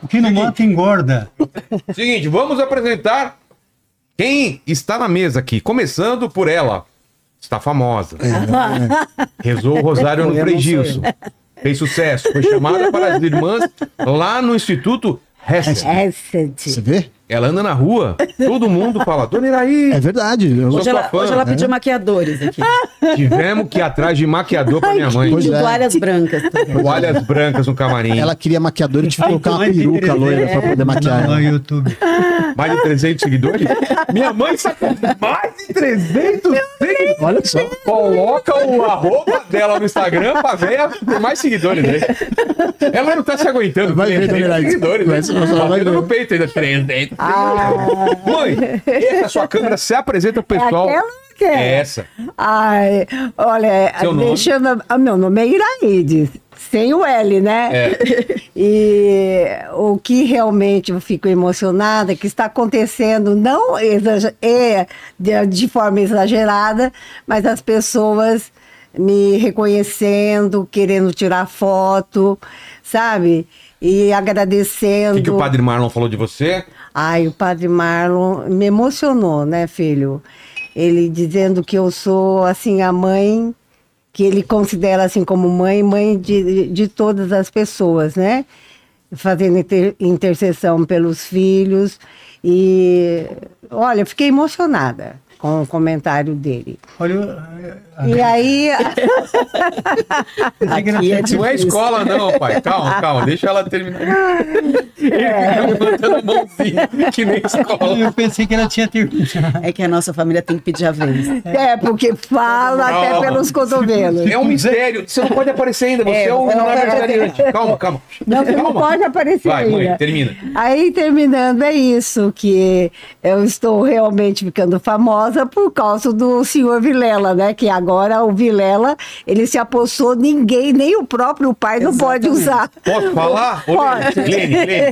O que não mata engorda. Seguinte, vamos apresentar quem está na mesa aqui. Começando por ela. Está famosa. Rezou o rosário no Frei Gilson. Fez sucesso. Foi chamada para as irmãs lá no Instituto Hesed. Você vê? Ela anda na rua, todo mundo fala, Dona Iraí. É verdade. Hoje ela pediu maquiadores aqui. Tivemos que ir atrás de maquiador pra minha mãe. Pois é. Toalhas brancas. Toalhas brancas no camarim. Ela queria maquiador e tive que colocar uma peruca loira pra poder maquiar. No YouTube. Mais de 300 seguidores? Minha mãe está com mais de 300 seguidores. Olha só. Coloca o arroba dela no Instagram pra ver ter mais seguidores, né? Ela não tá se aguentando. Vai ver, 300 Dona Iraí. seguidores. Vai ver. No peito ainda, 300. Mãe, essa sua câmera se apresenta pro pessoal. Aquela que é. Essa. Ai, olha, Seu nome? meu nome é Iraídes, sem o L, né? É. E o que realmente eu fico emocionada é que está acontecendo, não de forma exagerada, mas as pessoas me reconhecendo, querendo tirar foto, sabe? E agradecendo. O que o Padre Marlon falou de você? Ai, o Padre Marlon me emocionou, né, filho? Ele dizendo que eu sou, assim, a mãe, que ele considera, assim, como mãe de todas as pessoas, né? Fazendo intercessão pelos filhos. E, olha, eu fiquei emocionada com o comentário dele. Olha, E aí... Não é escola, não, pai. Calma, deixa ela terminar. Levantando a mãozinha, que nem escola. eu pensei que ela tinha terminado. É que a nossa família tem que pedir a vez. porque fala até Calma. pelos cotovelos. É um mistério. Você não pode aparecer ainda. Você é o aniversariante. Calma. Não, você não pode aparecer Vai, ainda. mãe, termina. Aí, terminando, é isso, que eu estou realmente ficando famosa por causa do senhor Vilela, né? Que agora o Vilela, ele se apossou, ninguém, nem o próprio pai não pode usar. Posso falar? Pode. Lene.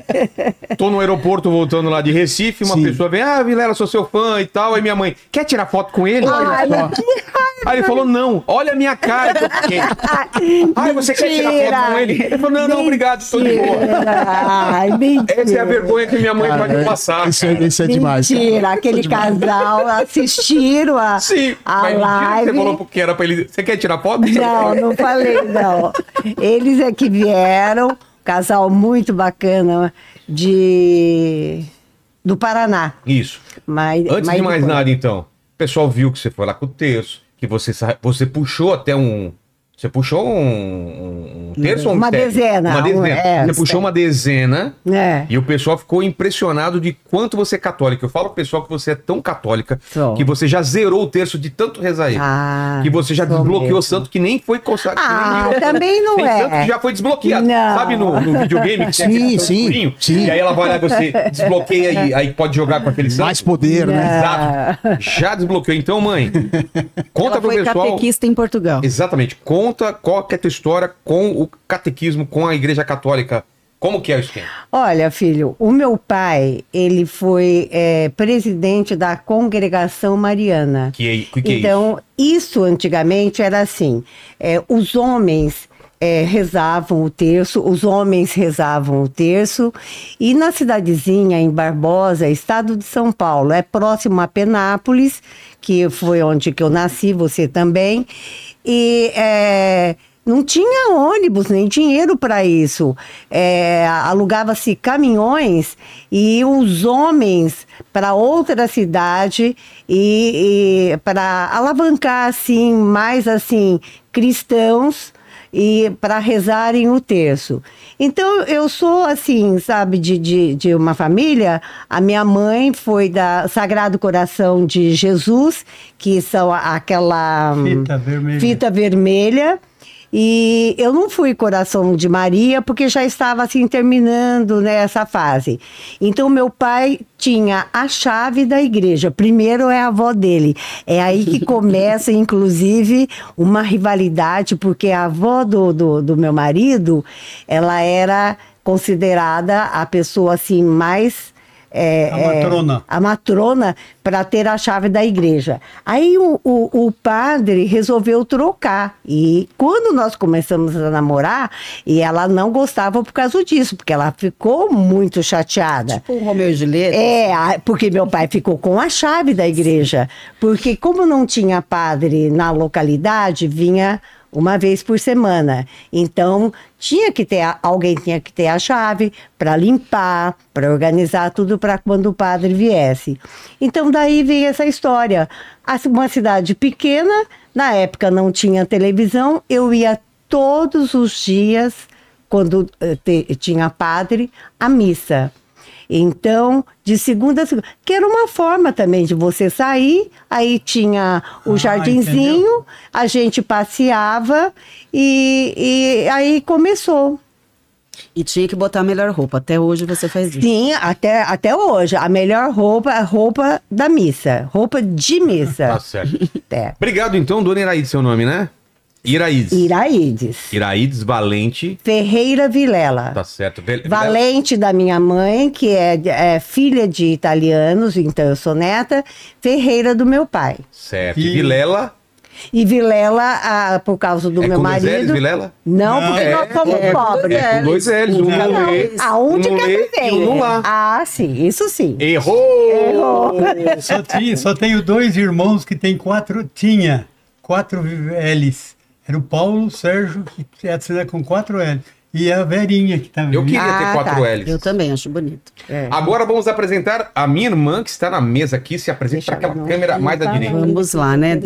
Tô no aeroporto voltando lá de Recife, uma Sim. pessoa vem, Vilela, sou seu fã e tal. Aí minha mãe, quer tirar foto com ele? Ai, Olha só. que Aí ele falou, não, olha a minha cara que eu fiquei. Ai, você quer tirar foto com ele? Ele falou, não, obrigado, tô de boa. Ai, mentira. Essa é a vergonha que minha mãe pode passar. Isso é demais. Mentira, aquele casal assistiram a Sim, a mas mentira que live. você falou que era pra ele. Você quer tirar foto? Não falei, não. Eles é que vieram, casal muito bacana do Paraná. Isso. Mas, Antes mas de mais depois- nada, então, o pessoal viu que você foi lá com o terço, que você puxou até um. Você puxou um terço ou um Uma mistério? dezena, Uma dezena. é, Você puxou uma dezena É. e o pessoal ficou impressionado de quanto você é católica. Eu falo pro pessoal que você é tão católica Sou. que você já zerou o terço de tanto rezar ele. Ah, Que você já sou desbloqueou mesmo. o santo que nem foi consagrado. Também não Tem é. santo que já foi desbloqueado. Não. Sabe no videogame que tem Sim, aquele sim, santinho? sim. E aí ela vai lá e você desbloqueia e aí pode jogar com aquele santo. Mais poder, né? Exato. Já desbloqueou. Então, mãe, conta Ela pro foi pessoal. catequista em Portugal. Exatamente. Conta qual que é a tua história com o catequismo, com a Igreja Católica. Como que é o esquema? Olha, filho, o meu pai, ele foi presidente da Congregação Mariana. Que é isso? Então, isso antigamente era assim, os homens rezavam o terço, os homens rezavam o terço, e na cidadezinha, em Barbosa, estado de São Paulo, é próximo a Penápolis, que foi onde que eu nasci, você também, e não tinha ônibus, nem dinheiro para isso. Alugava-se caminhões e os homens para outra cidade e para alavancar assim, mais assim, cristãos e para rezarem o terço. Então, eu sou assim, sabe, de uma família. A minha mãe foi da Sagrado Coração de Jesus, que são aquela fita vermelha. E eu não fui Coração de Maria, porque já estava assim terminando, né, essa fase. Então, meu pai tinha a chave da igreja. Primeiro é a avó dele. É aí que começa, inclusive, uma rivalidade, porque a avó do meu marido, ela era considerada a pessoa assim mais A matrona. A matrona para ter a chave da igreja. Aí o padre resolveu trocar. E quando nós começamos a namorar, e ela não gostava por causa disso, porque ela ficou muito chateada. Tipo um Romeu e Julieta. Porque meu pai ficou com a chave da igreja. Porque como não tinha padre na localidade, vinha uma vez por semana. Então, alguém tinha que ter a chave para limpar, para organizar tudo para quando o padre viesse. Então, daí veio essa história. Uma cidade pequena, na época não tinha televisão, eu ia todos os dias, quando tinha padre, à missa. Então, de segunda a segunda, que era uma forma também de você sair, aí tinha o jardinzinho, entendeu? A gente passeava e aí começou. E tinha que botar a melhor roupa, até hoje você faz isso. Sim, até hoje, a melhor roupa é a roupa da missa, roupa de missa. Tá certo. Obrigado então, dona Iraídes, seu nome, né? Iraídes. Iraídes Valente Ferreira Vilela. Tá certo. Valente da minha mãe, que é filha de italianos, então eu sou neta. Ferreira do meu pai. Certo. E Vilela? E Vilela, por causa do meu marido. Dois L's, Vilela? Não, porque nós somos pobres. Com dois L's, um não lê. Aonde um que lê tem? E um lá. Ah, sim, isso sim. Errou! Só tenho 2 irmãos que tem 4 L's. Era o Paulo, o Sérgio, que assina com 4 L's. E a Verinha, que tá vendo. Eu queria ter 4 L's. Eu também, acho bonito. Agora vamos apresentar a minha irmã, que está na mesa aqui. Se apresente para aquela câmera mais à direita. Vamos lá, né?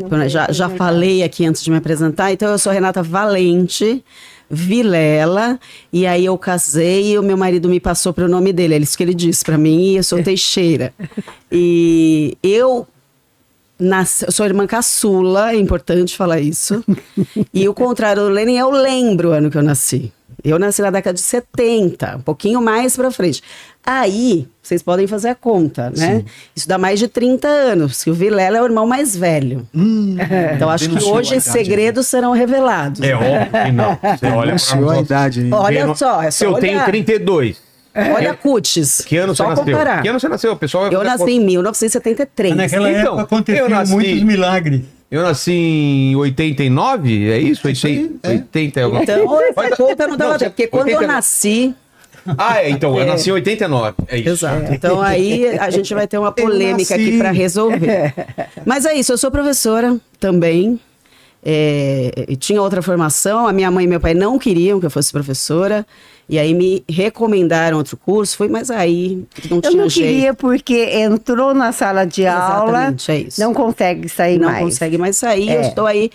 Já falei aqui antes de me apresentar. Então, eu sou Renata Valente Vilela. E aí, eu casei e o meu marido me passou para o nome dele. É isso que ele disse para mim. E eu sou Teixeira. E eu sou irmã caçula, é importante falar isso. E o contrário do Lenin, eu lembro o ano que eu nasci. Eu nasci na década de 70, um pouquinho mais pra frente. Aí, vocês podem fazer a conta, né? Sim. Isso dá mais de 30 anos, que o Vilela é o irmão mais velho. Então, acho que hoje esses segredos serão revelados. É óbvio que não. Você olha pra a idade aí. Olha só, é só se eu tenho 32... Olha cutis. Que ano você nasceu? Comparar. Que ano você nasceu, pessoal? Eu nasci em 1973. Mas naquela época aconteceu muitos milagres. Eu nasci em 89, é isso? 80 é alguma coisa. Então, essa conta não dava tempo, porque quando eu nasci... Então, eu nasci em 89, é isso. Exato. Então, aí a gente vai ter uma polêmica aqui para resolver. Mas é isso, eu sou professora também. Tinha outra formação, a minha mãe e meu pai não queriam que eu fosse professora. E aí me recomendaram outro curso, mas aí não tinha jeito. Eu não queria porque entrou na sala de aula, é isso. Não consegue sair mais. Não consegue mais sair, eu estou aí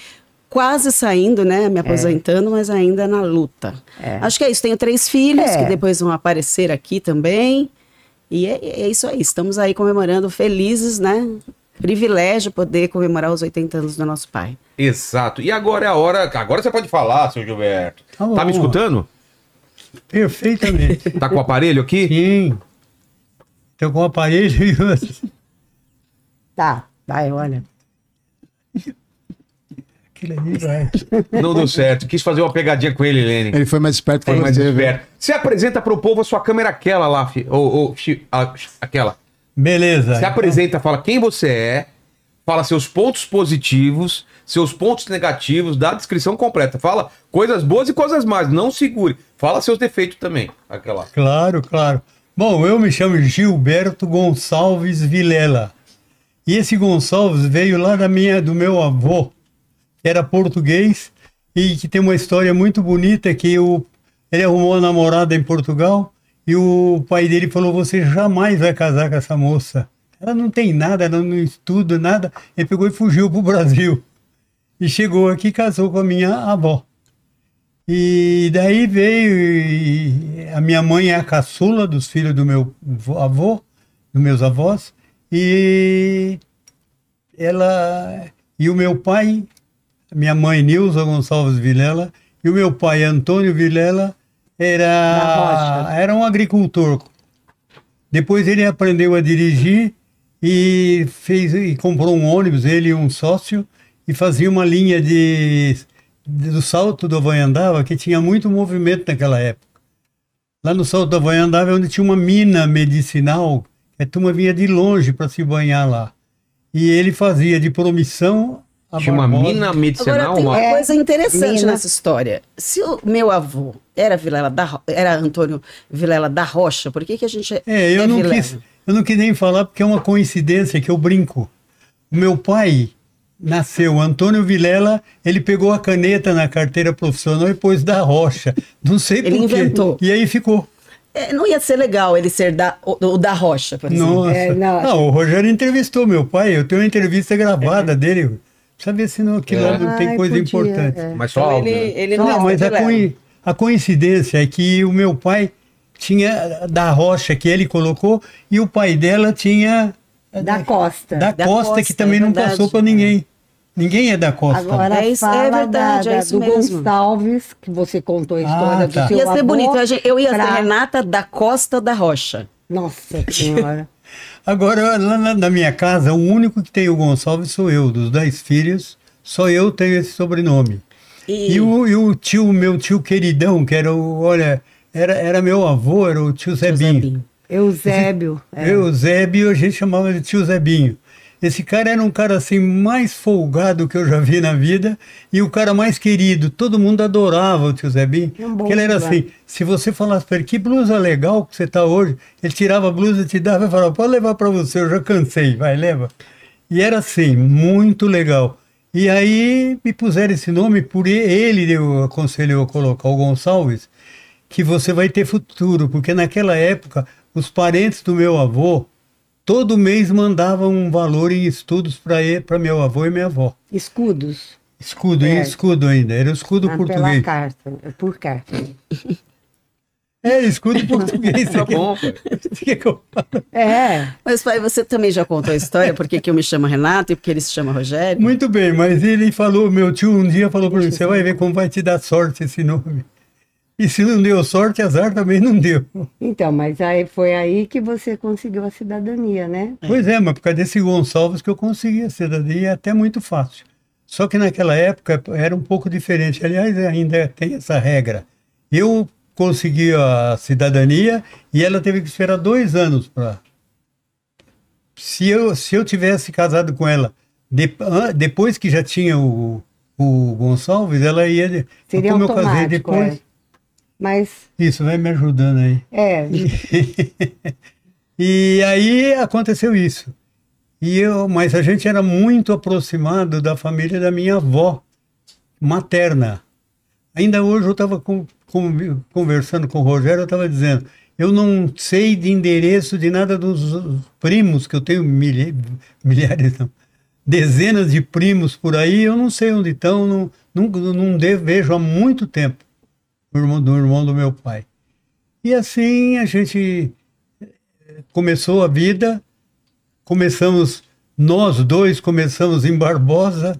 quase saindo, né, me aposentando, mas ainda na luta. Acho que é isso, tenho 3 filhos, que depois vão aparecer aqui também, e é isso aí, estamos aí comemorando, felizes, né, privilégio poder comemorar os 80 anos do nosso pai. Exato, e agora é a hora, agora você pode falar, seu Gilberto. Tá me escutando? Perfeitamente. Tá com o aparelho aqui? Sim. Tô com o aparelho e... Tá, vai, olha. Aquilo ali vai. Não deu certo. Quis fazer uma pegadinha com ele, Lene. Ele foi mais esperto que mais esperto. Você apresenta pro povo a sua câmera aquela lá, aquela. Beleza. Você apresenta, fala quem você é, fala seus pontos positivos, seus pontos negativos, dá a descrição completa. Fala coisas boas e coisas más, não segure. Fala seus defeitos também. Aquela. Claro. Bom, eu me chamo Gilberto Gonçalves Vilela. E esse Gonçalves veio lá do meu avô, que era português, e que tem uma história muito bonita, que ele arrumou uma namorada em Portugal, e o pai dele falou, você jamais vai casar com essa moça. Ela não tem nada, ela não estuda nada. Ele pegou e fugiu para o Brasil. E chegou aqui e casou com a minha avó. E daí veio, a minha mãe é a caçula dos filhos do meu avô, dos meus avós, e o meu pai, minha mãe Nilza Gonçalves Vilela, e o meu pai Antônio Vilela era um agricultor. Depois ele aprendeu a dirigir e comprou um ônibus, ele e um sócio, e fazia uma linha do Salto do Havaiandava, que tinha muito movimento naquela época. Lá no Salto do Havaiandava é onde tinha uma mina medicinal, A turma vinha de longe para se banhar lá. E ele fazia de Promissão a Tinha uma Barbosa. mina medicinal? Agora tem uma coisa interessante mina. nessa história. Se o meu avô era era Antônio Vilela da Rocha, por que a gente Eu não quis nem falar porque é uma coincidência que eu brinco. O meu pai nasceu Antônio Vilela, ele pegou a caneta na carteira profissional e pôs da Rocha. Não sei por quê. Ele inventou. E aí ficou. Não ia ser legal ele ser o da Rocha, por exemplo. Nossa. Não, o Rogério entrevistou meu pai. Eu tenho uma entrevista gravada dele. Precisa ver se não, aquilo lá não tem coisa podia, importante. Mas só Então, áudio, né? ele Não, é mas Vilela. a coincidência é que o meu pai tinha da Rocha que ele colocou e o pai dela tinha Da Costa. da Da Costa, Costa, que também é não verdade. passou para ninguém. Ninguém é da Costa. Agora É isso, fala é verdade, é da, isso do mesmo. Gonçalves, que você contou a história tá. do seu Ia ser avô. bonito. Eu ia ser pra- Renata da Costa da Rocha. Nossa Senhora. Agora, lá na minha casa, o único que tem o Gonçalves sou eu. Dos 10 filhos, só eu tenho esse sobrenome. E o tio, meu tio queridão, que era era meu avô, era o tio Zebinho. Eusébio. Eusébio, a gente chamava de tio Zebinho. Esse cara era um cara assim mais folgado que eu já vi na vida e o cara mais querido. Todo mundo adorava o tio Zebinho. É um bom Porque ele era lugar. assim, se você falasse para ele, que blusa legal que você tá hoje, ele tirava a blusa, te dava e falava, pode levar para você, eu já cansei, vai, leva. E era assim, muito legal. E aí me puseram esse nome, por ele eu aconselhou a colocar o Gonçalves, que você vai ter futuro, porque naquela época os parentes do meu avô todo mês mandavam um valor em estudos para meu avô e minha avó. Escudos. Escudo, É. em escudo ainda, era o escudo Pela português. carta. Por carta. Era escudo português. Tá bom, pai. Você quer que eu fale? Mas, pai, você também já contou a história, por que eu me chamo Renato e por que ele se chama Rogério? Muito bem, mas ele falou, meu tio um dia falou para mim, você vai ver como vai te dar sorte esse nome. E se não deu sorte, azar também não deu. Então, mas aí foi aí que você conseguiu a cidadania, né? Pois é, mas por causa desse Gonçalves que eu consegui a cidadania, é até muito fácil. Só que naquela época era um pouco diferente. Aliás, ainda tem essa regra. Eu consegui a cidadania e ela teve que esperar 2 anos para... Se eu tivesse casado com ela depois que já tinha o Gonçalves, ela ia... Seria como eu casei automático, depois... Mas, Isso, vai me ajudando aí. E aí aconteceu isso. Mas a gente era muito aproximado da família da minha avó materna. Ainda hoje eu estava conversando com o Rogério, eu estava dizendo, eu não sei de endereço de nada dos primos, que eu tenho milhares, não, dezenas de primos por aí, eu não sei onde estão, não vejo há muito tempo. Do irmão do meu pai. E assim a gente começou a vida, nós dois começamos em Barbosa,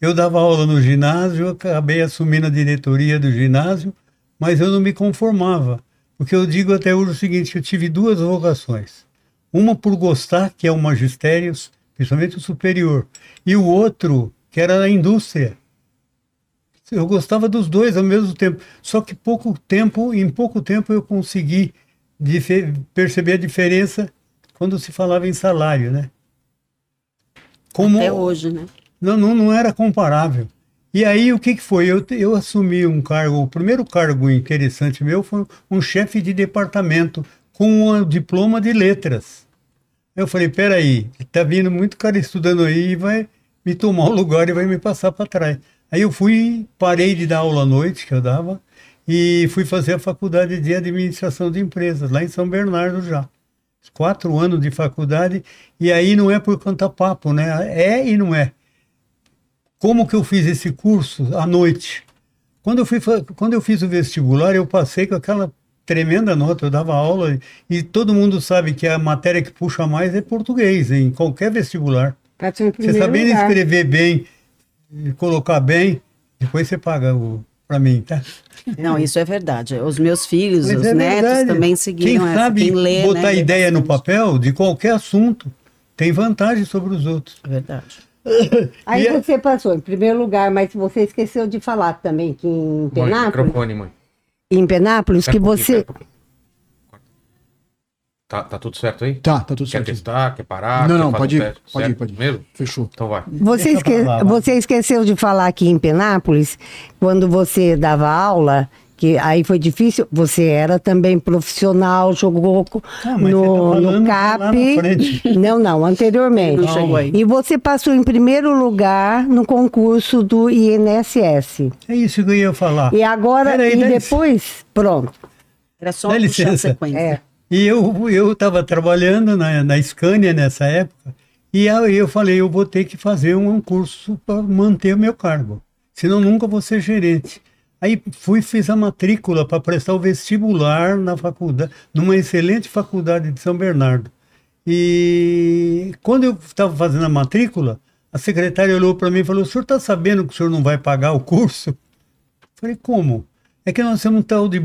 eu dava aula no ginásio, acabei assumindo a diretoria do ginásio, mas eu não me conformava, porque eu digo até hoje o seguinte, eu tive 2 vocações, uma por gostar, que é o magistério, principalmente o superior, e o outro, que era a indústria. Eu gostava dos 2 ao mesmo tempo, só que em pouco tempo eu consegui perceber a diferença quando se falava em salário, né? Até hoje, né? Não era comparável. E aí o que foi? Eu assumi um cargo, o primeiro cargo interessante meu foi um chefe de departamento com um diploma de letras. Eu falei, peraí, tá vindo muito cara estudando aí e vai me tomar o lugar e vai me passar para trás. Aí eu parei de dar aula à noite, que eu dava, e fui fazer a faculdade de administração de empresas, lá em São Bernardo já. 4 anos de faculdade, e aí não é por conta papo, né? É e não é. Como que eu fiz esse curso à noite? Quando eu fiz o vestibular, eu passei com aquela tremenda nota, eu dava aula, e todo mundo sabe que a matéria que puxa mais é português, em qualquer vestibular. Você sabendo escrever bem, colocar bem, depois você paga para mim, tá? Não, isso é verdade. Os meus filhos, Mas os é netos verdade. também seguiram Quem sabe lê, botar né, ideia no bastante. papel de qualquer assunto tem vantagem sobre os outros. É verdade. Aí E é- você passou em primeiro lugar, mas você esqueceu de falar também que em Mãe, Penápolis, microfone, mãe. em Penápolis, que Pera um pouquinho, você... pera um pouquinho. Tá tudo certo aí? Tá tudo Quer certo. testar? Quer parar? Não, Quer não, fazer pode um ir. teste? Pode ir, Certo? pode ir. Mesmo? Fechou. Então vai. Você esqueceu de falar aqui em Penápolis, quando você dava aula, que aí foi difícil, você era também profissional, jogou Ah, mas no, você tá falando no lá na CAP. frente. Não, anteriormente. Não chegou aí. E você passou em primeiro lugar no concurso do INSS. É isso que eu ia falar. E agora, Peraí, e dá depois, pronto. Era só Dá puxar a licença. sequência. É. E eu estava trabalhando na Scania nessa época, e aí eu falei, eu vou ter que fazer um curso para manter o meu cargo, senão nunca vou ser gerente. Aí fiz a matrícula para prestar o vestibular na faculdade, numa excelente faculdade de São Bernardo. E quando eu estava fazendo a matrícula, a secretária olhou para mim e falou, o senhor está sabendo que o senhor não vai pagar o curso? Eu falei, como? É que nós temos um tal de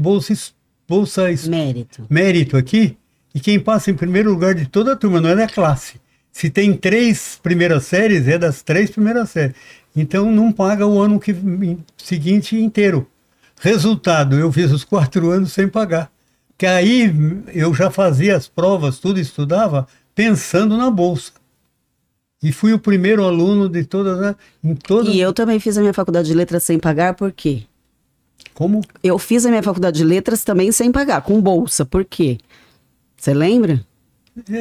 mérito aqui, e quem passa em primeiro lugar de toda a turma, não é da classe. Se tem 3 primeiras séries, é das 3 primeiras séries. Então não paga o ano seguinte inteiro. Resultado, eu fiz os 4 anos sem pagar. Que aí eu já fazia as provas, tudo estudava, pensando na bolsa. E fui o primeiro aluno de todas. E eu também fiz a minha faculdade de letras sem pagar, por quê? Como? Eu fiz a minha faculdade de letras também sem pagar, com bolsa. Por quê? Você lembra?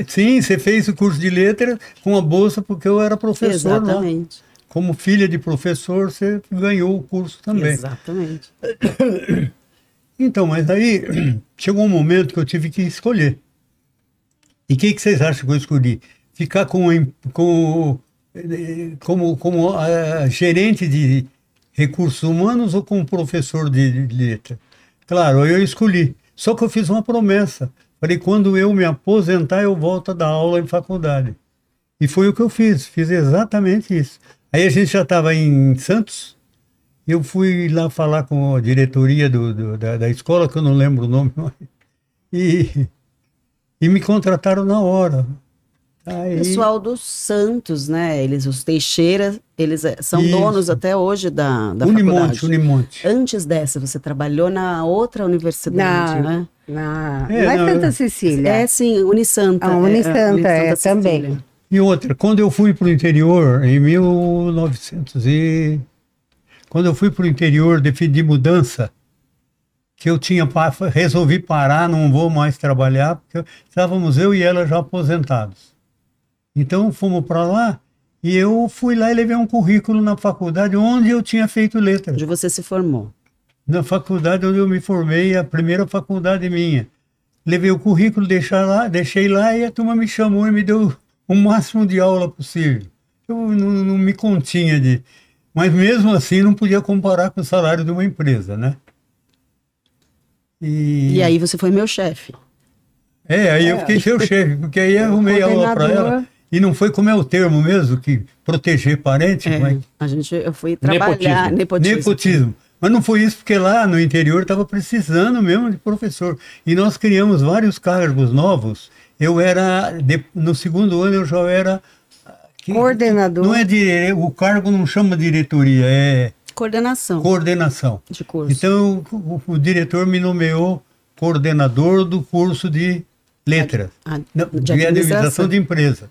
Sim, você fez o curso de letras com a bolsa porque eu era professor lá. Exatamente. Como filha de professor, você ganhou o curso também. Exatamente. Então, mas aí chegou um momento que eu tive que escolher. E o que vocês acham que eu escolhi? Ficar como gerente de recursos humanos ou como professor de letra? Claro, eu escolhi. Só que eu fiz uma promessa. Falei, quando eu me aposentar, eu volto a dar aula em faculdade. E foi o que eu fiz. Fiz exatamente isso. Aí a gente já estava em Santos. Eu fui lá falar com a diretoria da escola, que eu não lembro o nome, e me contrataram na hora. Aí, Pessoal dos Santos, né? Os Teixeira, eles são Isso. donos até hoje da faculdade. Unimonte. Antes dessa, você trabalhou na outra universidade, né? Não é Santa Cecília. É, sim, Unisanta. A Unisanta, Unisanta também. Cecília. E outra, quando eu fui para o interior, quando eu fui para o interior, decidi mudança, que eu resolvi parar, não vou mais trabalhar, porque estávamos eu e ela já aposentados. Então fomos para lá e eu fui lá e levei um currículo na faculdade onde eu tinha feito letras. Onde você se formou. Na faculdade onde eu me formei, a primeira faculdade minha. Levei o currículo, deixei lá e a turma me chamou e me deu o máximo de aula possível. Eu não me continha de... Mas mesmo assim não podia comparar com o salário de uma empresa, né? E aí você foi meu chefe. Aí eu fiquei seu chefe, porque aí eu arrumei aula para ela. E não foi como é o termo mesmo, que proteger parente, mas... Eu fui trabalhar... Nepotismo. Mas não foi isso, porque lá no interior estava precisando mesmo de professor. E nós criamos vários cargos novos. No segundo ano eu já era... Coordenador. Não é o cargo não chama diretoria, é... Coordenação De curso. Então o diretor me nomeou coordenador do curso de letras, de administração de empresa.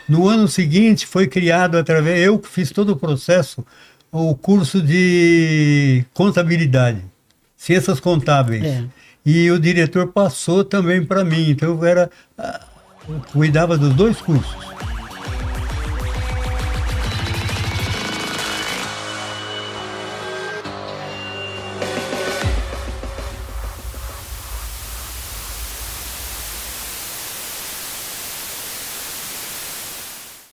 No ano seguinte foi criado eu que fiz todo o processo, o curso de contabilidade, ciências contábeis. E o diretor passou também para mim, então eu cuidava dos 2 cursos.